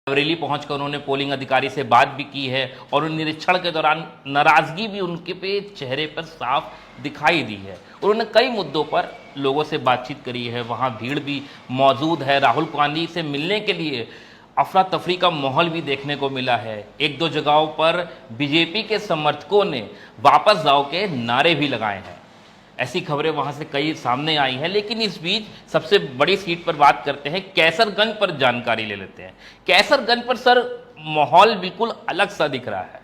बरेली पहुंचकर उन्होंने पोलिंग अधिकारी से बात भी की है और उन निरीक्षण के दौरान नाराजगी भी उनके पे चेहरे पर साफ दिखाई दी है। उन्होंने कई मुद्दों पर लोगों से बातचीत करी है, वहां भीड़ भी मौजूद है। राहुल गांधी से मिलने के लिए अफरा तफरी का माहौल भी देखने को मिला है। एक दो जगहों पर बीजेपी के समर्थकों ने वापस जाओ के नारे भी लगाए हैं। ऐसी खबरें वहां से कई सामने आई हैं। लेकिन इस बीच सबसे बड़ी सीट पर बात करते हैं, कैसरगंज पर जानकारी ले लेते हैं। कैसरगंज पर सर माहौल बिल्कुल अलग सा दिख रहा है।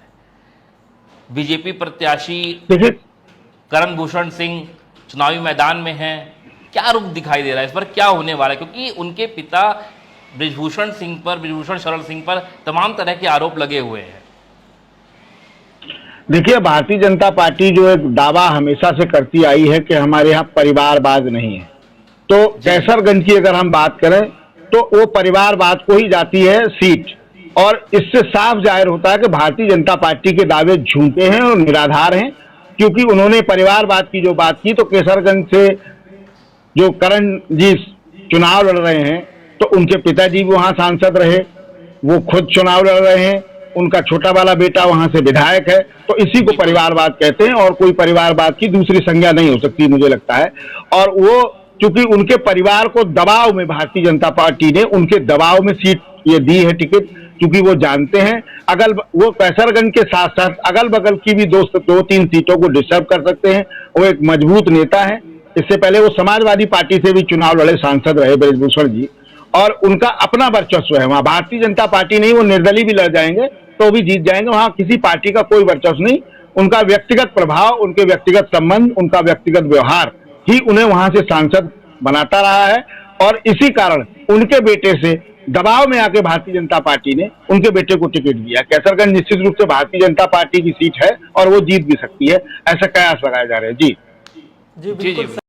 बीजेपी प्रत्याशी करण भूषण सिंह चुनावी मैदान में हैं। क्या रुख दिखाई दे रहा है, इस पर क्या होने वाला है? क्योंकि उनके पिता बृजभूषण शरण सिंह पर तमाम तरह के आरोप लगे हुए हैं। देखिए, भारतीय जनता पार्टी जो एक दावा हमेशा से करती आई है कि हमारे यहाँ परिवारवाद नहीं है, तो कैसरगंज की अगर हम बात करें तो वो परिवारवाद को ही जाती है सीट। और इससे साफ जाहिर होता है कि भारतीय जनता पार्टी के दावे झूठे हैं और निराधार हैं, क्योंकि उन्होंने परिवारवाद की जो बात की तो कैसरगंज से जो करण जी चुनाव लड़ रहे हैं तो उनके पिताजी भी वहां सांसद रहे, वो खुद चुनाव लड़ रहे हैं, उनका छोटा वाला बेटा वहां से विधायक है, तो इसी को परिवारवाद कहते हैं और कोई परिवारवाद की दूसरी संज्ञा नहीं हो सकती मुझे लगता है। और वो चूंकि उनके परिवार को दबाव में भारतीय जनता पार्टी ने उनके दबाव में सीट ये दी है टिकट, क्योंकि वो जानते हैं वो कैसरगंज के साथ साथ अगल बगल की भी दो तीन सीटों को डिस्टर्ब कर सकते हैं। वो एक मजबूत नेता है। इससे पहले वो समाजवादी पार्टी से भी चुनाव लड़े सांसद रहे बृजभूषण जी, और उनका अपना वर्चस्व है वहां। भारतीय जनता पार्टी नहीं, वो निर्दलीय भी लड़ जाएंगे तो भी जीत जाएंगे। वहां किसी पार्टी का कोई वर्चस्व नहीं। उनका व्यक्तिगत प्रभाव, उनके व्यक्तिगत संबंध, उनका व्यक्तिगत व्यवहार ही उन्हें वहां से सांसद बनाता रहा है। और इसी कारण उनके बेटे से दबाव में आके भारतीय जनता पार्टी ने उनके बेटे को टिकट दिया। कैसरगंज निश्चित रूप से भारतीय जनता पार्टी की सीट है और वो जीत भी सकती है, ऐसा कयास लगाए जा रहे हैं। जी जी बिल्कुल।